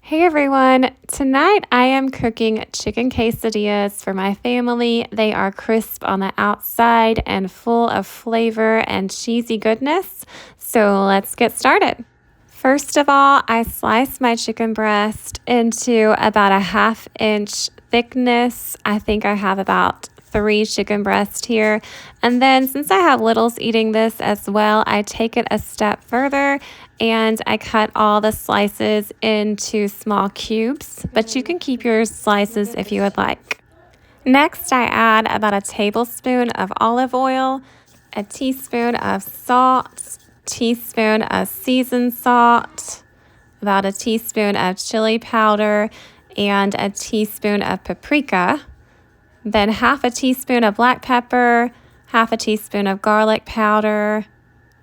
Hey everyone, tonight I am cooking chicken quesadillas for my family. They are crisp on the outside and full of flavor and cheesy goodness. So let's get started. First of all, I slice my chicken breast into about a 1/2 inch thickness. I think I have about 3 chicken breasts here. And then since I have littles eating this as well, I take it a step further and I cut all the slices into small cubes, but you can keep your slices if you would like. Next, I add about a tablespoon of olive oil, a teaspoon of salt, teaspoon of seasoned salt, about a teaspoon of chili powder, and a teaspoon of paprika. Then 1/2 teaspoon of black pepper, 1/2 teaspoon of garlic powder,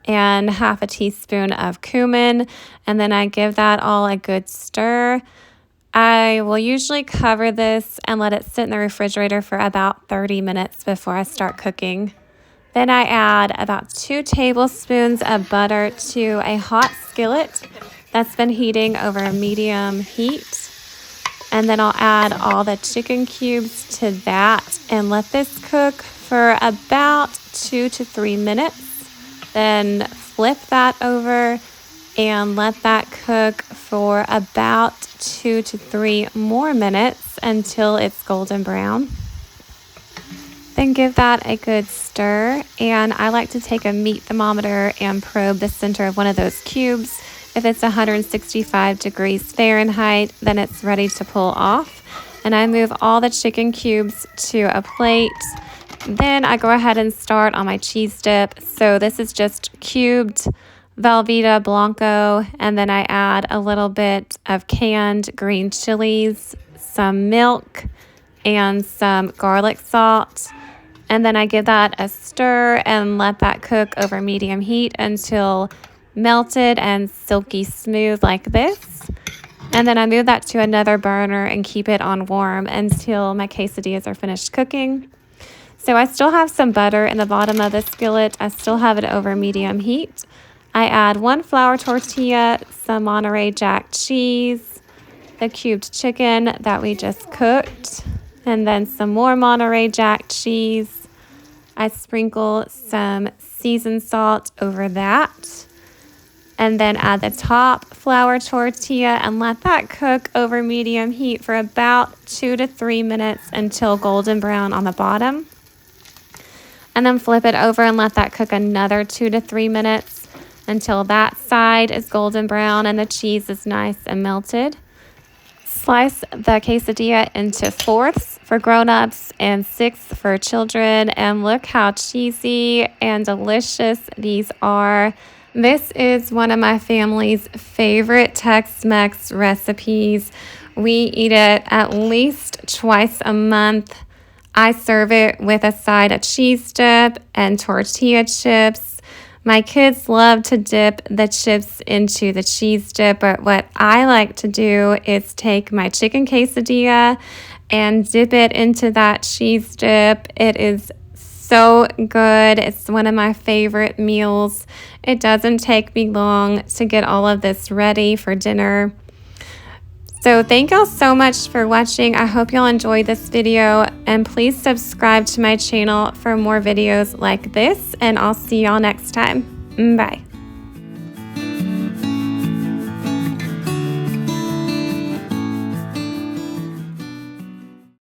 and 1/2 teaspoon of cumin. And then I give that all a good stir. I will usually cover this and let it sit in the refrigerator for about 30 minutes before I start cooking. Then I add about 2 tablespoons of butter to a hot skillet that's been heating over a medium heat. And then I'll add all the chicken cubes to that and let this cook for about 2 to 3 minutes. Then flip that over and let that cook for about 2 to 3 more minutes until it's golden brown. Then give that a good stir, and I like to take a meat thermometer and probe the center of one of those cubes. If it's 165 degrees Fahrenheit, then it's ready to pull off. And I move all the chicken cubes to a plate. Then I go ahead and start on my cheese dip. So this is just cubed Velveeta Blanco, and then I add a little bit of canned green chilies, some milk, and some garlic salt. And then I give that a stir and let that cook over medium heat until melted and silky smooth like this. And then I move that to another burner and keep it on warm until my quesadillas are finished cooking. So I still have some butter in the bottom of the skillet. I still have it over medium heat. I add 1 flour tortilla, some Monterey Jack cheese, the cubed chicken that we just cooked, and then some more Monterey Jack cheese. I sprinkle some seasoned salt over that. And then add the top flour tortilla and let that cook over medium heat for about 2 to 3 minutes until golden brown on the bottom. And then flip it over and let that cook another 2 to 3 minutes until that side is golden brown and the cheese is nice and melted. Slice the quesadilla into 4ths for grown-ups and 6ths for children. And look how cheesy and delicious these are. This is one of my family's favorite Tex-Mex recipes. We eat it at least twice a month. I serve it with a side of cheese dip and tortilla chips. My kids love to dip the chips into the cheese dip, but what I like to do is take my chicken quesadilla and dip it into that cheese dip. It is so good. It's one of my favorite meals. It doesn't take me long to get all of this ready for dinner. So thank y'all so much for watching. I hope y'all enjoyed this video, and please subscribe to my channel for more videos like this, and I'll see y'all next time. Bye.